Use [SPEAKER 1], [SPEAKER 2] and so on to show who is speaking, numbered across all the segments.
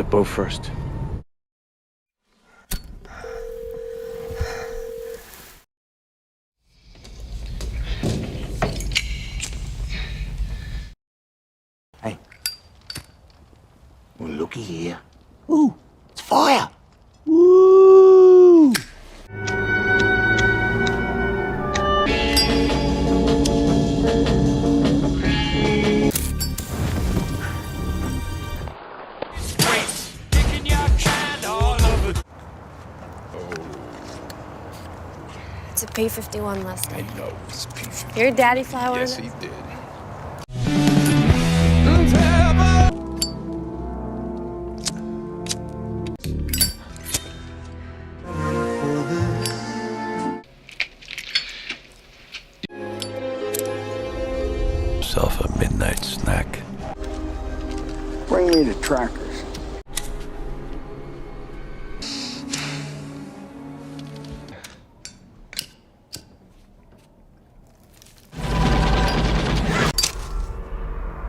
[SPEAKER 1] Zippo first.
[SPEAKER 2] Hey. Well, looky here. Ooh, it's fire! Woo!
[SPEAKER 3] It's a P-51 Mustang.
[SPEAKER 4] I know it's P-51.
[SPEAKER 3] Your daddy fly one
[SPEAKER 4] Yes,
[SPEAKER 3] of
[SPEAKER 4] he
[SPEAKER 3] those?
[SPEAKER 4] did.
[SPEAKER 5] Yourself a midnight snack.
[SPEAKER 2] Bring me the trackers.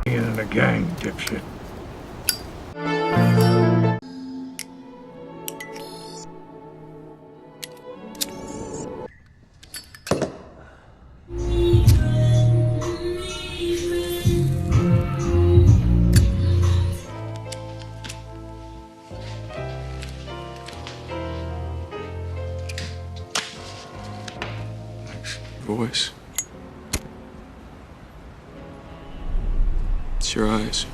[SPEAKER 1] In a gang, dipshit.
[SPEAKER 4] Voice. It's your eyes.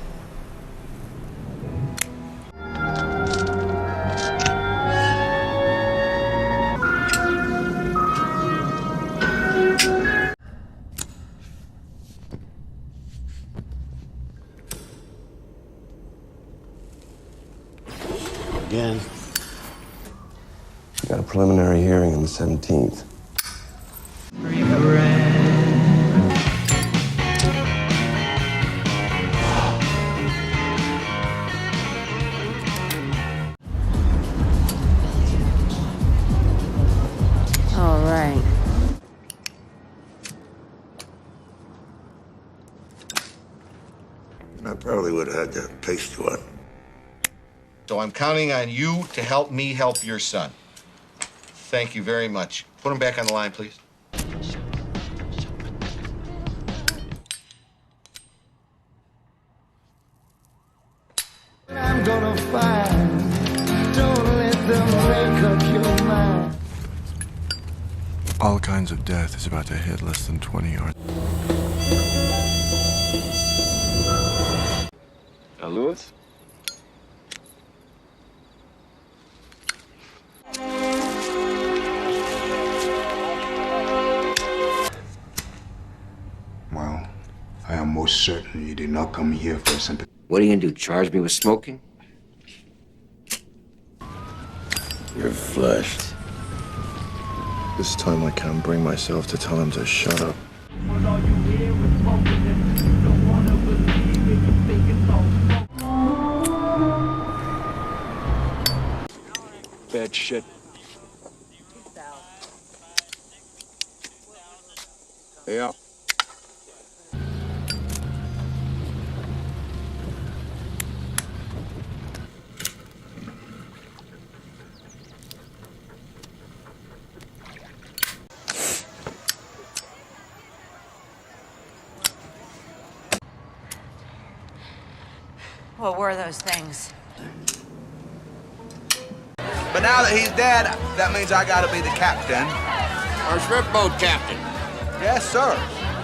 [SPEAKER 2] Again.
[SPEAKER 5] Got a preliminary hearing on the 17th.
[SPEAKER 3] All right.
[SPEAKER 2] I probably would have had to paste you one.
[SPEAKER 6] So I'm counting on you to help me help your son. Thank you very much. Put him back on the line, please.
[SPEAKER 7] I'm gonna find. Don't let them make up your mind.
[SPEAKER 4] All kinds of death is about to hit less than 20 yards.
[SPEAKER 1] Lewis?
[SPEAKER 8] Well, I am most certain you did not come here for a sympathy.
[SPEAKER 2] What are you gonna do, charge me with smoking?
[SPEAKER 5] You're flushed.
[SPEAKER 4] This time I can't bring myself to tell him to shut up.
[SPEAKER 1] Bad shit.
[SPEAKER 4] Yeah.
[SPEAKER 9] What were those things?
[SPEAKER 6] But now that he's dead, that means I gotta be the captain.
[SPEAKER 2] Our shrimp boat captain.
[SPEAKER 6] Yes, sir.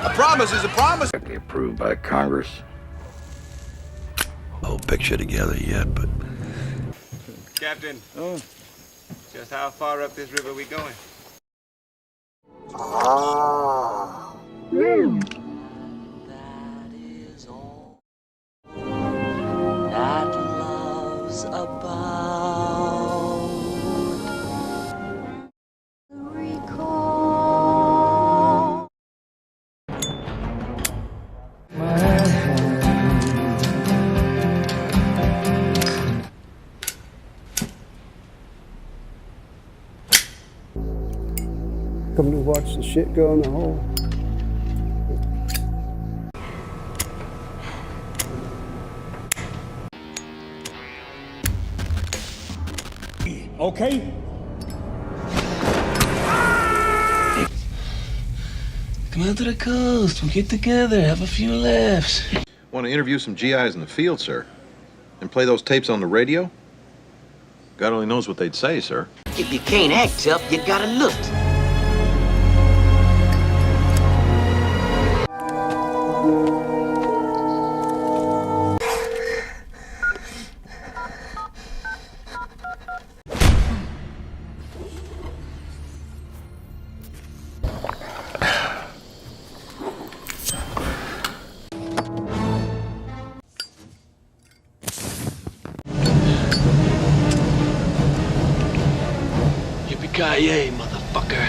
[SPEAKER 6] A promise is a promise.
[SPEAKER 5] Approved by Congress. Whole picture together yet, but
[SPEAKER 1] Captain. Oh. Just how far up this river we going?
[SPEAKER 2] Ah.
[SPEAKER 9] That is all that love's about. Recall.
[SPEAKER 7] Come to watch the shit go in the hole.
[SPEAKER 10] Okay?
[SPEAKER 11] Come out to the coast. We'll get together, have a few laughs.
[SPEAKER 12] Want to interview some GIs in the field, sir? And play those tapes on the radio? God only knows what they'd say, sir.
[SPEAKER 13] If you can't act tough, you gotta look.
[SPEAKER 11] Yippee-ki-yay, motherfucker.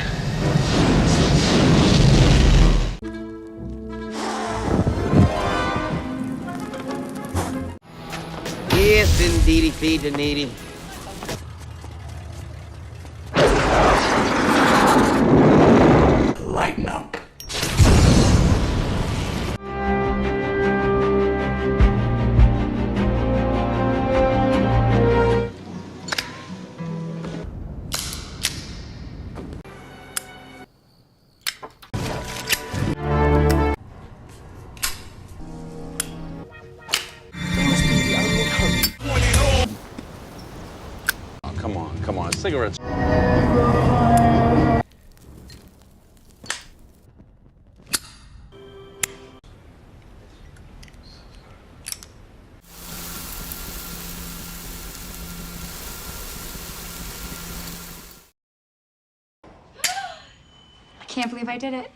[SPEAKER 13] Yes, indeedy, feed the needy.
[SPEAKER 5] Lighten up.
[SPEAKER 12] Come on, cigarettes.
[SPEAKER 14] I can't believe I did it.